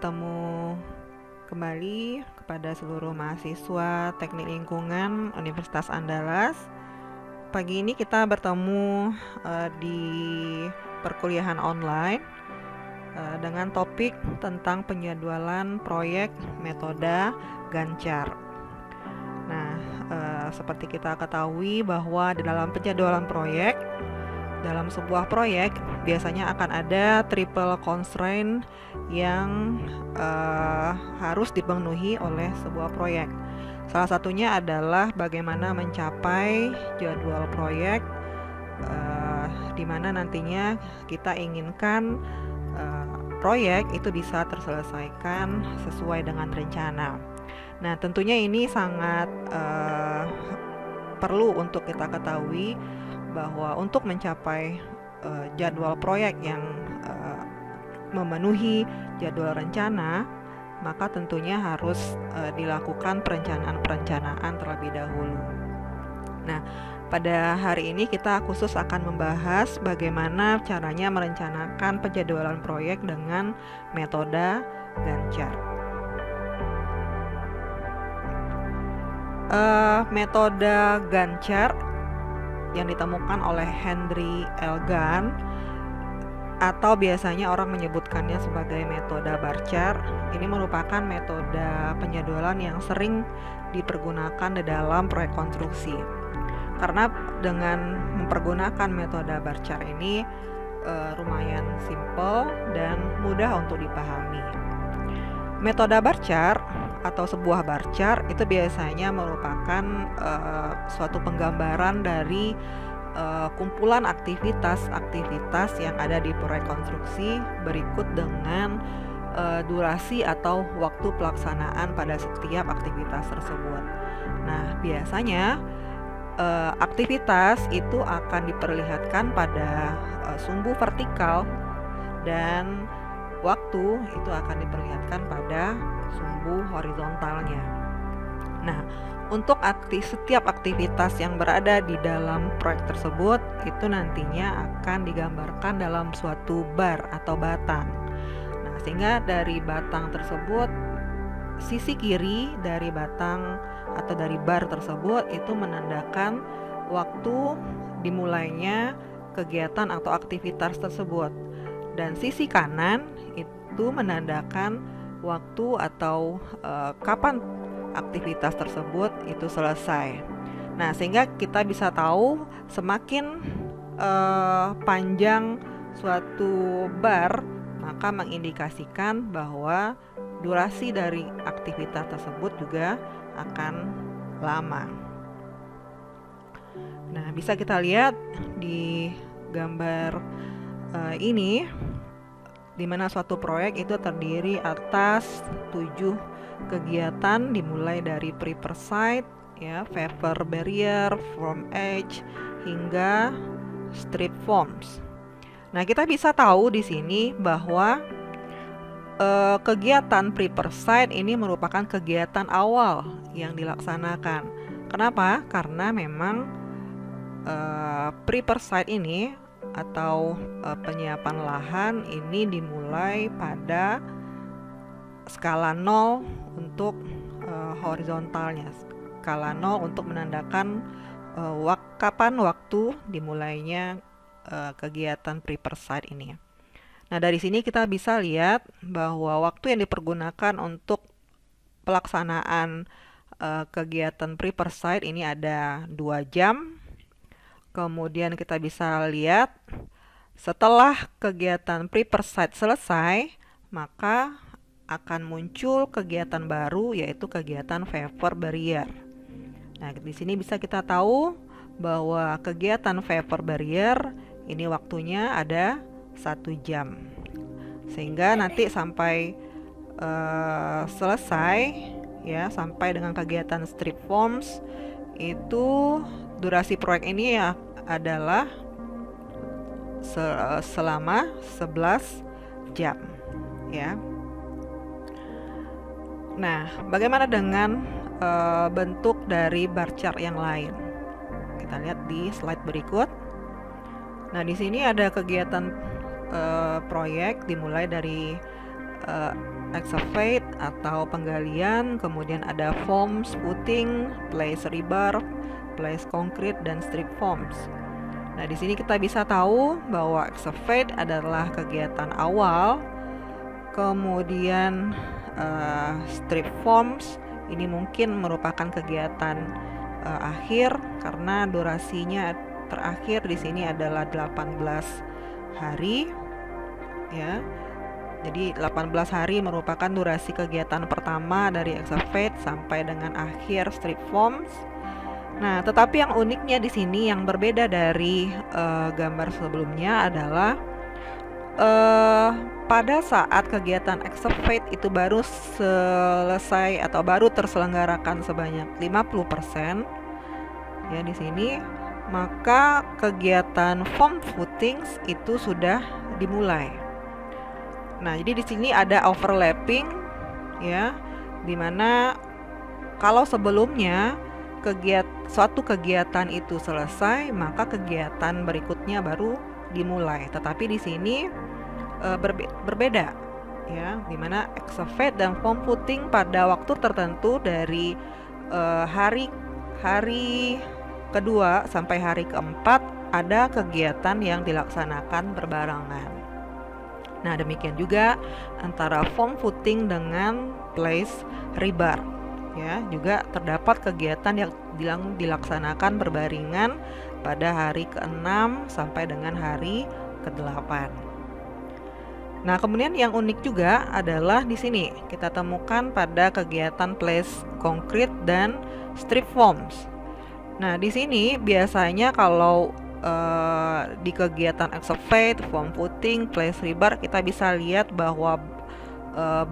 bertemu kembali kepada seluruh mahasiswa Teknik Lingkungan Universitas Andalas. Pagi ini kita bertemu di perkuliahan online dengan topik tentang penjadwalan proyek metode Gantt-Chart. Nah, seperti kita ketahui bahwa di dalam penjadwalan proyek, dalam sebuah proyek biasanya akan ada triple constraint yang harus dipenuhi oleh sebuah proyek. Salah satunya adalah bagaimana mencapai jadwal proyek di mana nantinya kita inginkan proyek itu bisa terselesaikan sesuai dengan rencana. Nah, tentunya ini sangat perlu untuk kita ketahui bahwa untuk mencapai jadwal proyek yang memenuhi jadwal rencana, maka tentunya harus dilakukan perencanaan terlebih dahulu. Nah, pada hari ini kita khusus akan membahas bagaimana caranya merencanakan penjadwalan proyek dengan metode Gantt-Chart. Metode Gantt-Chart yang ditemukan oleh Henry L. Gantt, atau biasanya orang menyebutkannya sebagai metode bar chart, ini merupakan metode penjadwalan yang sering dipergunakan di dalam proyek konstruksi. Karena dengan mempergunakan metode bar chart ini lumayan simple dan mudah untuk dipahami. Metode bar chart atau sebuah bar chart itu biasanya merupakan suatu penggambaran dari kumpulan aktivitas-aktivitas yang ada di proyek konstruksi berikut dengan durasi atau waktu pelaksanaan pada setiap aktivitas tersebut. Nah, biasanya aktivitas itu akan diperlihatkan pada sumbu vertikal dan waktu itu akan diperlihatkan pada sumbu horizontalnya. Nah, untuk setiap aktivitas yang berada di dalam proyek tersebut itu nantinya akan digambarkan dalam suatu bar atau batang. Nah, sehingga dari batang tersebut, sisi kiri dari batang atau dari bar tersebut itu menandakan waktu dimulainya kegiatan atau aktivitas tersebut. Dan sisi kanan itu menandakan waktu atau kapan aktivitas tersebut itu selesai. Nah, sehingga kita bisa tahu semakin panjang suatu bar, maka mengindikasikan bahwa durasi dari aktivitas tersebut juga akan lama. Nah, bisa kita lihat di gambar ini, di mana suatu proyek itu terdiri atas 7 kegiatan dimulai dari prepare site, ya, paver barrier, form edge, hingga strip forms. Nah, kita bisa tahu di sini bahwa kegiatan prepare site ini merupakan kegiatan awal yang dilaksanakan. Kenapa? Karena memang prepare site ini atau penyiapan lahan ini dimulai pada skala 0 untuk horizontalnya, skala 0 untuk menandakan kapan waktu dimulainya kegiatan prepare site ini. Nah, dari sini kita bisa lihat bahwa waktu yang dipergunakan untuk pelaksanaan kegiatan prepare site ini ada 2 jam. Kemudian kita bisa lihat setelah kegiatan prepare site selesai, maka akan muncul kegiatan baru, yaitu kegiatan paver barrier. Nah, di sini bisa kita tahu bahwa kegiatan paver barrier ini waktunya ada 1 jam, sehingga nanti sampai selesai, ya, sampai dengan kegiatan strip forms itu durasi proyek ini ya adalah selama 11 jam, ya. Nah, bagaimana dengan bentuk dari bar chart yang lain? Kita lihat di slide berikut. Nah, di sini ada kegiatan proyek dimulai dari excavate atau penggalian, kemudian ada forms, footing, place rebar, place concrete, dan strip forms. Nah, di sini kita bisa tahu bahwa excavate adalah kegiatan awal, kemudian strip forms ini mungkin merupakan kegiatan akhir karena durasinya terakhir di sini adalah 18 hari ya. Jadi 18 hari merupakan durasi kegiatan pertama dari excavate sampai dengan akhir strip forms. Nah, tetapi yang uniknya di sini yang berbeda dari gambar sebelumnya adalah pada saat kegiatan excavate itu baru selesai atau baru terselenggarakan sebanyak 50% ya di sini, maka kegiatan form footings itu sudah dimulai. Nah, jadi di sini ada overlapping ya, dimana kalau sebelumnya suatu kegiatan itu selesai, maka kegiatan berikutnya baru dimulai. Tetapi di sini berbeda ya, dimana excavate dan form footing pada waktu tertentu dari hari kedua sampai hari keempat ada kegiatan yang dilaksanakan berbarengan. Nah, demikian juga antara form footing dengan place rebar ya, juga terdapat kegiatan yang dilaksanakan berbarengan pada hari ke-6 sampai dengan hari ke-8. Nah, kemudian yang unik juga adalah di sini kita temukan pada kegiatan place concrete dan strip forms. Nah, di sini biasanya kalau di kegiatan excavate, form footing, place rebar, kita bisa lihat bahwa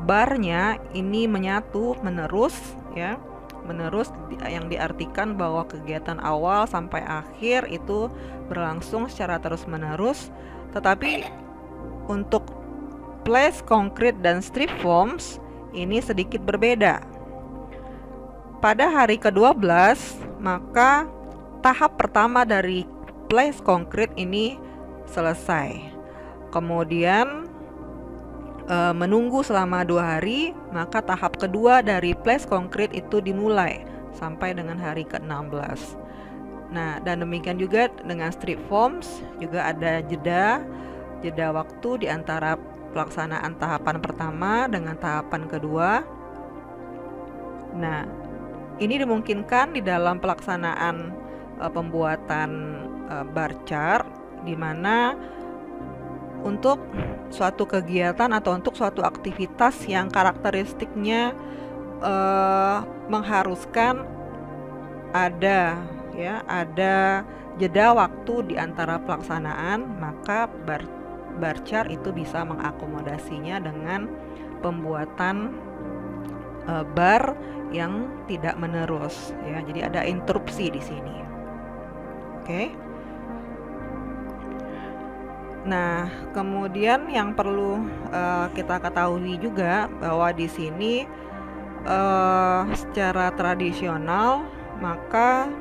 barnya ini menyatu menerus ya, menerus yang diartikan bahwa kegiatan awal sampai akhir itu berlangsung secara terus menerus. Tetapi untuk place concrete dan strip forms ini sedikit berbeda. Pada hari ke-12 maka tahap pertama dari place concrete ini selesai. Kemudian menunggu selama 2 hari, maka tahap kedua dari place concrete itu dimulai sampai dengan hari ke-16. Nah, dan demikian juga dengan strip forms juga ada jeda waktu di antara pelaksanaan tahapan pertama dengan tahapan kedua. Nah, ini dimungkinkan di dalam pelaksanaan pembuatan bar chart, di mana untuk suatu kegiatan atau untuk suatu aktivitas yang karakteristiknya mengharuskan ada jeda waktu di antara pelaksanaan, maka bar chart itu bisa mengakomodasinya dengan pembuatan bar yang tidak menerus ya. Jadi ada interupsi di sini. Oke. Nah, kemudian yang perlu kita ketahui juga bahwa di sini secara tradisional maka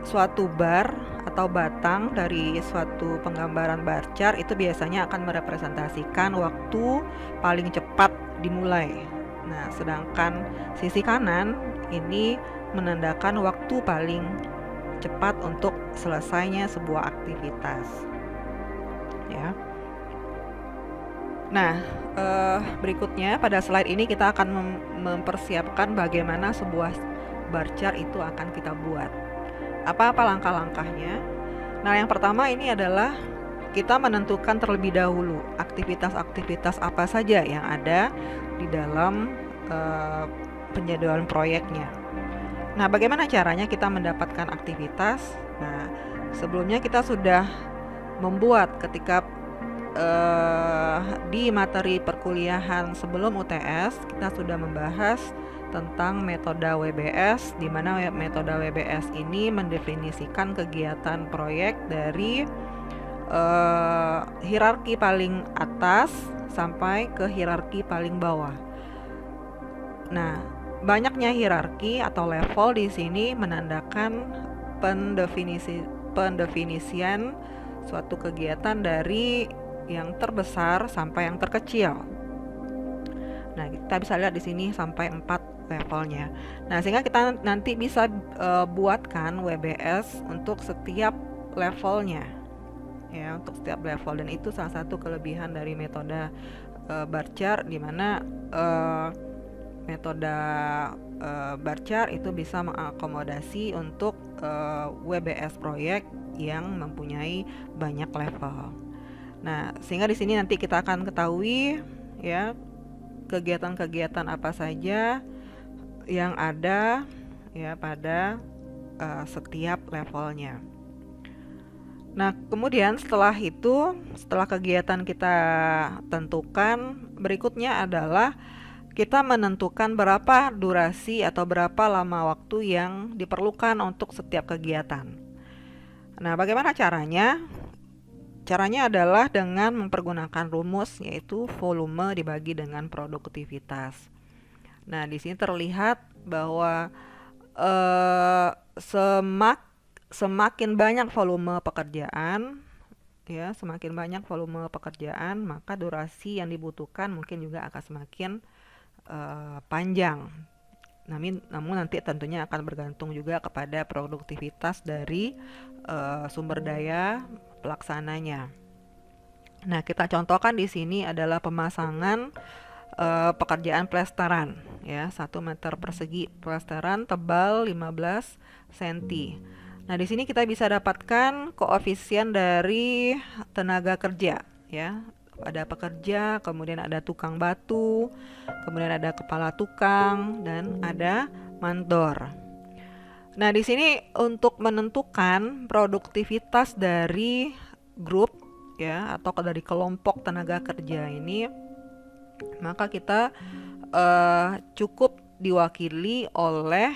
suatu bar atau batang dari suatu penggambaran bar chart itu biasanya akan merepresentasikan waktu paling cepat dimulai. Nah, sedangkan sisi kanan ini menandakan waktu paling cepat untuk selesainya sebuah aktivitas ya. Nah, berikutnya pada slide ini kita akan mempersiapkan bagaimana sebuah bar chart itu akan kita buat. Apa langkah-langkahnya? Nah, yang pertama ini adalah kita menentukan terlebih dahulu aktivitas-aktivitas apa saja yang ada di dalam penjadwalan proyeknya. Nah, bagaimana caranya kita mendapatkan aktivitas? Nah, sebelumnya kita sudah membuat ketika di materi perkuliahan sebelum UTS, kita sudah membahas tentang metode WBS, di mana metode WBS ini mendefinisikan kegiatan proyek dari hierarki paling atas sampai ke hierarki paling bawah. Nah, banyaknya hierarki atau level di sini menandakan pendefinisian suatu kegiatan dari yang terbesar sampai yang terkecil Nah, kita bisa lihat di sini sampai 4 levelnya. Nah, sehingga kita nanti bisa buatkan WBS untuk setiap levelnya, ya, untuk setiap level. Dan itu salah satu kelebihan dari metode bar chart, di mana metode bar chart itu bisa mengakomodasi untuk WBS proyek yang mempunyai banyak level. Nah, sehingga di sini nanti kita akan ketahui, ya, kegiatan-kegiatan apa saja yang ada, ya, pada setiap levelnya. Nah, kemudian setelah itu, setelah kegiatan kita tentukan, berikutnya adalah kita menentukan berapa durasi atau berapa lama waktu yang diperlukan untuk setiap kegiatan. Nah, bagaimana caranya? Caranya adalah dengan mempergunakan rumus, yaitu volume dibagi dengan produktivitas. Nah, di sini terlihat bahwa semakin banyak volume pekerjaan, ya, semakin banyak volume pekerjaan, maka durasi yang dibutuhkan mungkin juga akan semakin panjang. Namun nanti tentunya akan bergantung juga kepada produktivitas dari sumber daya pelaksananya. Nah, kita contohkan di sini adalah pemasangan pekerjaan plesteran, ya, 1 meter persegi plesteran tebal 15 cm. Nah, di sini kita bisa dapatkan koefisien dari tenaga kerja, ya. Ada pekerja, kemudian ada tukang batu, kemudian ada kepala tukang, dan ada mandor. Nah, di sini untuk menentukan produktivitas dari grup, ya, atau dari kelompok tenaga kerja ini, maka kita cukup diwakili oleh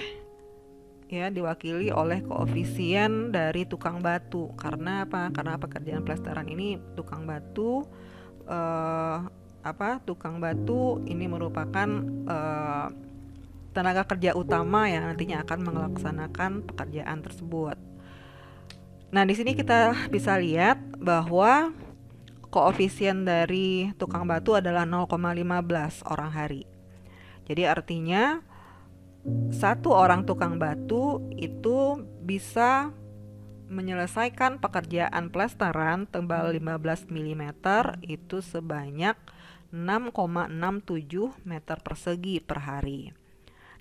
koefisien dari tukang batu. Karena apa? Karena pekerjaan plesteran ini tukang batu ini merupakan tenaga kerja utama yang nantinya akan melaksanakan pekerjaan tersebut. Nah, di sini kita bisa lihat bahwa koefisien dari tukang batu adalah 0,15 orang hari. Jadi artinya satu orang tukang batu itu bisa menyelesaikan pekerjaan plesteran tebal 15 mm itu sebanyak 6,67 meter persegi per hari.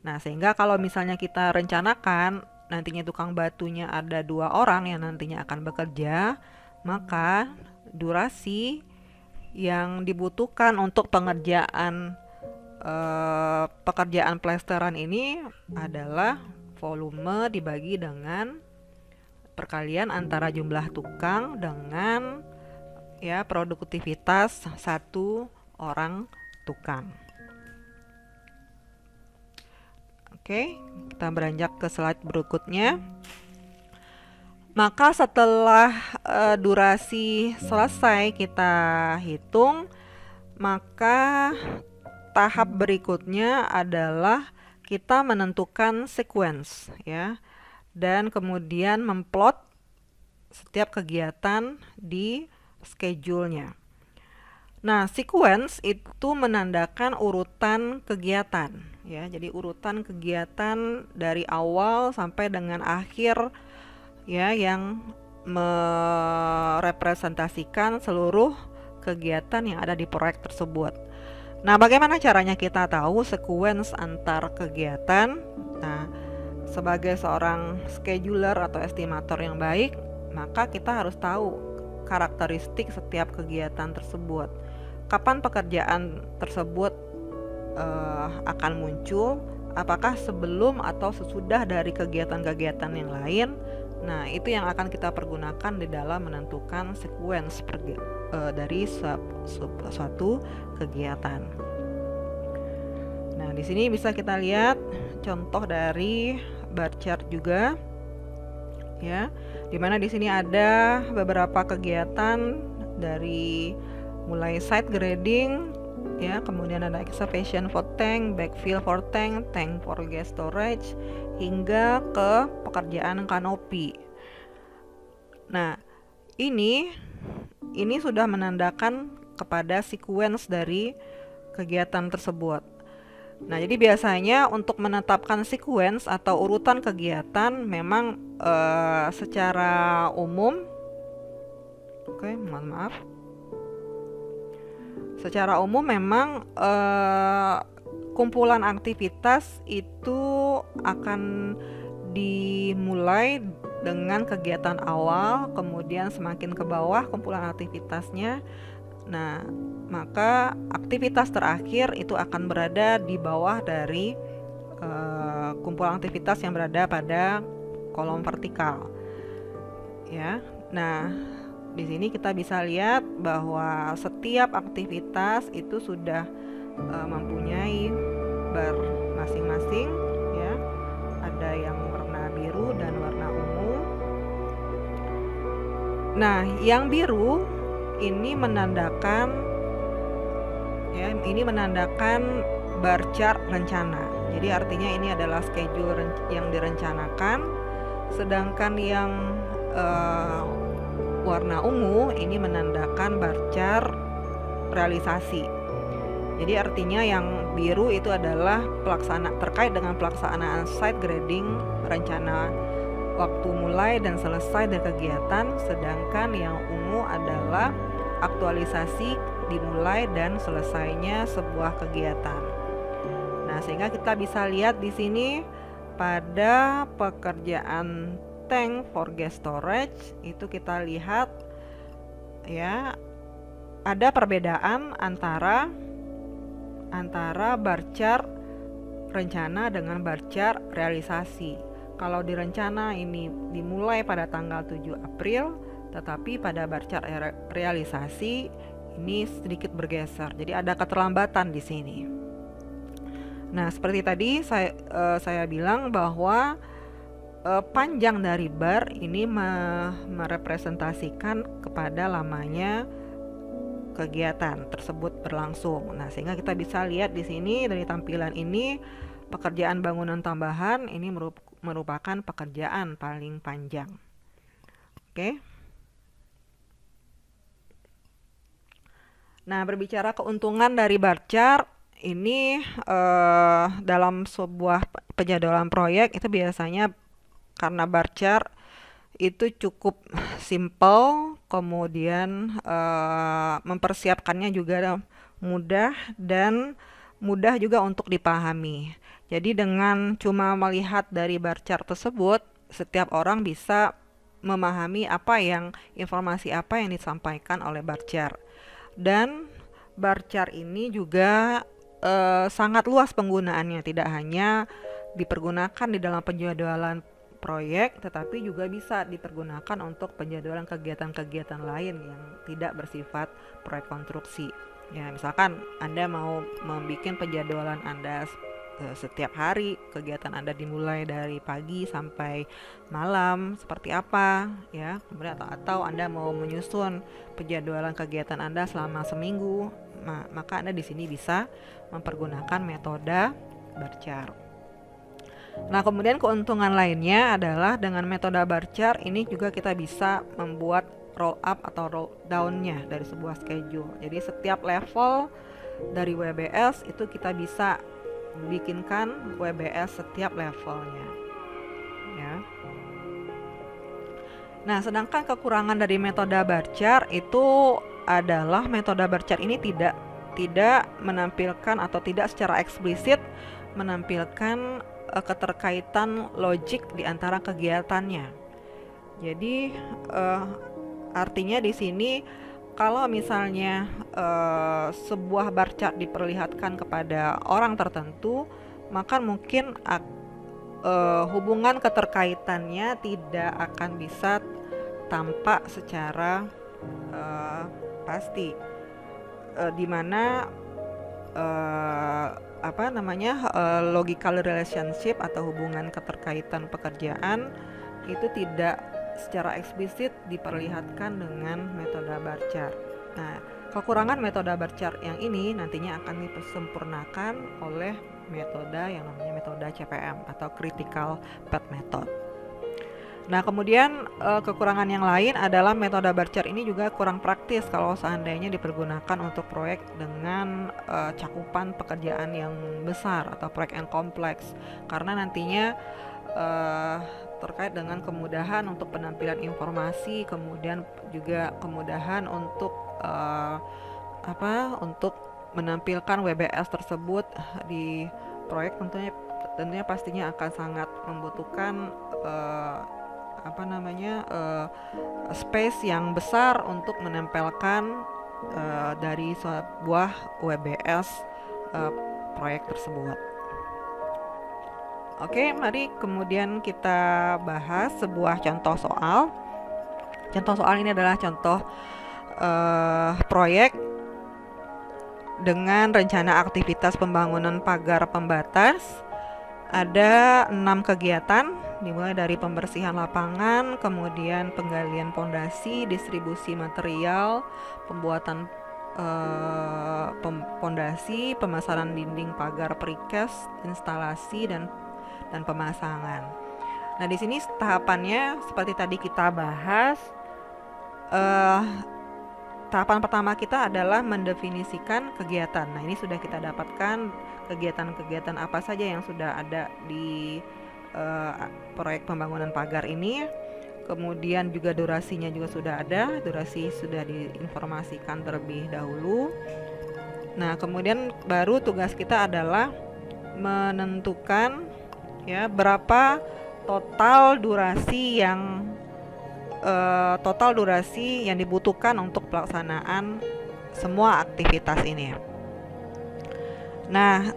Nah, sehingga kalau misalnya kita rencanakan nantinya tukang batunya ada 2 orang yang nantinya akan bekerja, maka durasi yang dibutuhkan untuk pekerjaan plesteran ini adalah volume dibagi dengan perkalian antara jumlah tukang dengan, ya, produktivitas 1 orang tukang. Oke, kita beranjak ke slide berikutnya. Maka setelah durasi selesai kita hitung, maka tahap berikutnya adalah kita menentukan sequence, ya, dan kemudian memplot setiap kegiatan di schedule-nya. Nah, sequence itu menandakan urutan kegiatan, ya. Jadi urutan kegiatan dari awal sampai dengan akhir, ya, yang merepresentasikan seluruh kegiatan yang ada di proyek tersebut. Nah, bagaimana caranya kita tahu sequence antar kegiatan? Nah, sebagai seorang scheduler atau estimator yang baik, maka kita harus tahu karakteristik setiap kegiatan tersebut. Kapan pekerjaan tersebut akan muncul? Apakah sebelum atau sesudah dari kegiatan-kegiatan yang lain? Nah, itu yang akan kita pergunakan di dalam menentukan sequence dari suatu kegiatan. Nah, di sini bisa kita lihat contoh dari bar chart juga, ya, dimana di sini ada beberapa kegiatan dari mulai site grading, ya, kemudian ada excavation for tank, backfill for tank, tank for gas storage, hingga ke pekerjaan kanopi. Nah, ini sudah menandakan kepada sequence dari kegiatan tersebut. Nah, jadi biasanya untuk menetapkan sequence atau urutan kegiatan memang secara umum, mohon maaf. Secara umum memang kumpulan aktivitas itu akan dimulai dengan kegiatan awal, kemudian semakin ke bawah kumpulan aktivitasnya. Nah, maka aktivitas terakhir itu akan berada di bawah dari kumpulan aktivitas yang berada pada kolom vertikal. Ya. Nah, di sini kita bisa lihat bahwa setiap aktivitas itu sudah mempunyai bar masing-masing, ya. Ada yang warna biru dan warna ungu. Nah, yang biru ini menandakan bar chart rencana. Jadi artinya ini adalah schedule yang direncanakan, sedangkan yang warna ungu ini menandakan bar chart realisasi. Jadi artinya yang biru itu adalah terkait dengan pelaksanaan site grading rencana waktu mulai dan selesai dari kegiatan, sedangkan yang ungu adalah aktualisasi dimulai dan selesainya sebuah kegiatan. Nah, sehingga kita bisa lihat di sini pada pekerjaan tank for gas storage itu kita lihat ya ada perbedaan antara bar chart rencana dengan bar chart realisasi. Kalau di rencana ini dimulai pada tanggal 7 April, tetapi pada bar chart realisasi ini sedikit bergeser. Jadi ada keterlambatan di sini. Nah, seperti tadi saya bilang bahwa panjang dari bar ini merepresentasikan kepada lamanya kegiatan tersebut berlangsung. Nah, sehingga kita bisa lihat di sini dari tampilan ini pekerjaan bangunan tambahan ini merupakan pekerjaan paling panjang. Oke. Nah, berbicara keuntungan dari bar chart ini dalam sebuah penjadwalan proyek itu biasanya karena bar chart itu cukup simple, kemudian mempersiapkannya juga mudah dan mudah juga untuk dipahami. Jadi dengan cuma melihat dari bar chart tersebut, setiap orang bisa memahami informasi apa yang disampaikan oleh bar chart. Dan bar chart ini juga sangat luas penggunaannya, tidak hanya dipergunakan di dalam penjadwalan proyek, tetapi juga bisa dipergunakan untuk penjadwalan kegiatan-kegiatan lain yang tidak bersifat proyek konstruksi. Ya, misalkan Anda mau membuat penjadwalan Anda setiap hari, kegiatan Anda dimulai dari pagi sampai malam seperti apa, ya. Kemudian atau Anda mau menyusun penjadwalan kegiatan Anda selama seminggu, maka Anda di sini bisa mempergunakan metode bar chart. Nah, kemudian keuntungan lainnya adalah dengan metode bar chart ini juga kita bisa membuat roll up atau roll down-nya dari sebuah schedule. Jadi setiap level dari WBS itu kita bisa bikinkan WBS setiap levelnya, ya. Nah, sedangkan kekurangan dari metode bar chart itu adalah metode bar chart ini tidak menampilkan atau tidak secara eksplisit menampilkan keterkaitan logik di antara kegiatannya. Jadi artinya di sini kalau misalnya sebuah bar chart diperlihatkan kepada orang tertentu, maka mungkin hubungan keterkaitannya tidak akan bisa tampak secara pasti, di mana logical relationship atau hubungan keterkaitan pekerjaan itu tidak secara eksplisit diperlihatkan dengan metode bar chart. Nah, kekurangan metode bar chart yang ini nantinya akan disempurnakan oleh metode yang namanya metode CPM atau Critical Path Method. Nah, kemudian kekurangan yang lain adalah metode Barchart ini juga kurang praktis kalau seandainya dipergunakan untuk proyek dengan cakupan pekerjaan yang besar atau proyek yang kompleks, karena nantinya terkait dengan kemudahan untuk penampilan informasi, kemudian juga kemudahan untuk untuk menampilkan WBS tersebut di proyek, tentunya pastinya akan sangat membutuhkan space yang besar untuk menempelkan dari sebuah WBS proyek tersebut. Oke, mari kemudian kita bahas sebuah contoh soal. Contoh soal ini adalah contoh proyek dengan rencana aktivitas pembangunan pagar pembatas. Ada 6 kegiatan, dimulai dari pembersihan lapangan, kemudian penggalian pondasi, distribusi material, pembuatan pondasi, pemasangan dinding pagar precast, instalasi dan pemasangan. Nah, di sini tahapannya seperti tadi kita bahas. Tahapan pertama kita adalah mendefinisikan kegiatan. Nah, ini sudah kita dapatkan kegiatan-kegiatan apa saja yang sudah ada di proyek pembangunan pagar ini. Kemudian juga durasinya juga sudah ada, durasi sudah diinformasikan terlebih dahulu. Nah, kemudian baru tugas kita adalah menentukan berapa total durasi yang dibutuhkan untuk pelaksanaan semua aktivitas ini. Nah,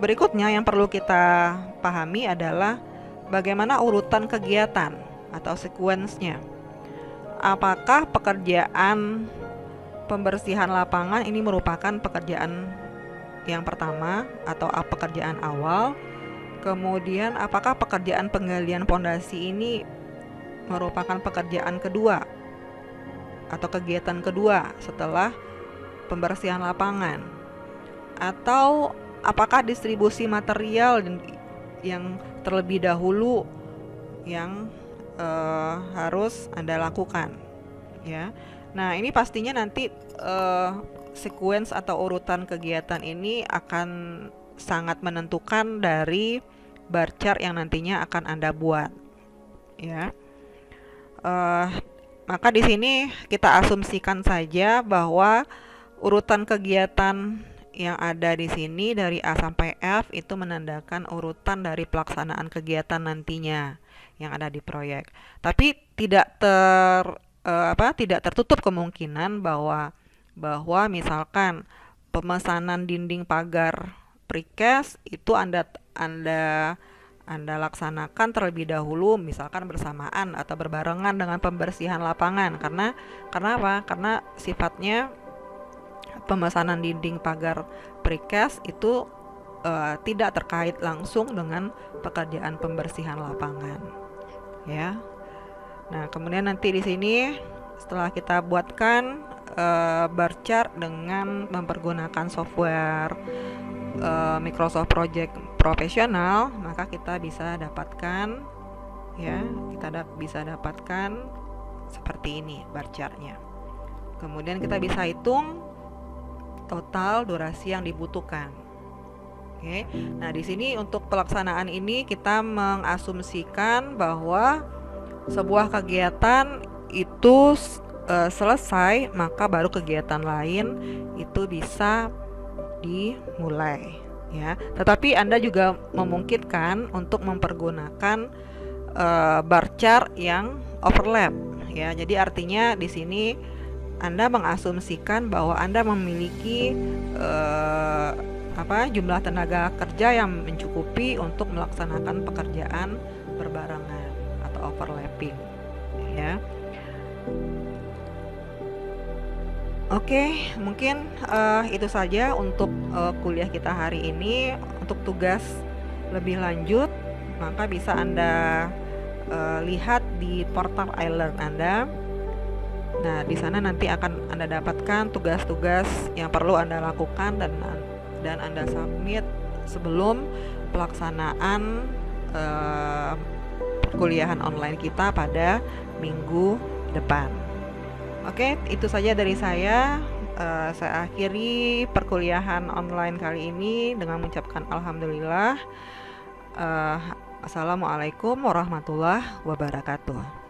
berikutnya yang perlu kita pahami adalah bagaimana urutan kegiatan atau sequence-nya. Apakah pekerjaan pembersihan lapangan ini merupakan pekerjaan yang pertama atau pekerjaan awal? Kemudian apakah pekerjaan penggalian pondasi ini merupakan pekerjaan kedua atau kegiatan kedua setelah pembersihan lapangan? Atau apakah distribusi material yang terlebih dahulu yang harus Anda lakukan, ya? Nah, ini pastinya nanti sequence atau urutan kegiatan ini akan sangat menentukan dari bar chart yang nantinya akan Anda buat, ya. Maka di sini kita asumsikan saja bahwa urutan kegiatan yang ada di sini dari A sampai F itu menandakan urutan dari pelaksanaan kegiatan nantinya yang ada di proyek. Tapi tidak tertutup kemungkinan bahwa misalkan pemesanan dinding pagar precast itu Anda laksanakan terlebih dahulu, misalkan bersamaan atau berbarengan dengan pembersihan lapangan. Karena apa? Karena sifatnya pemesanan dinding pagar precast itu tidak terkait langsung dengan pekerjaan pembersihan lapangan, ya. Nah, kemudian nanti di sini setelah kita buatkan bar chart dengan mempergunakan software Microsoft Project Professional, maka kita bisa dapatkan, ya, bisa dapatkan seperti ini bar chartnya. Kemudian kita bisa hitung total durasi yang dibutuhkan. Oke. Nah, di sini untuk pelaksanaan ini kita mengasumsikan bahwa sebuah kegiatan itu selesai, maka baru kegiatan lain itu bisa dimulai, ya. Tetapi Anda juga memungkinkan untuk mempergunakan bar chart yang overlap, ya. Jadi artinya di sini Anda mengasumsikan bahwa Anda memiliki jumlah tenaga kerja yang mencukupi untuk melaksanakan pekerjaan berbarengan atau overlapping, ya. Oke, mungkin itu saja untuk kuliah kita hari ini. Untuk tugas lebih lanjut, maka bisa Anda lihat di portal iLearn Anda. Nah, di sana nanti akan Anda dapatkan tugas-tugas yang perlu Anda lakukan dan Anda submit sebelum pelaksanaan perkuliahan online kita pada minggu depan. Oke, itu saja dari saya. Saya akhiri perkuliahan online kali ini dengan mengucapkan alhamdulillah. Assalamualaikum warahmatullahi wabarakatuh.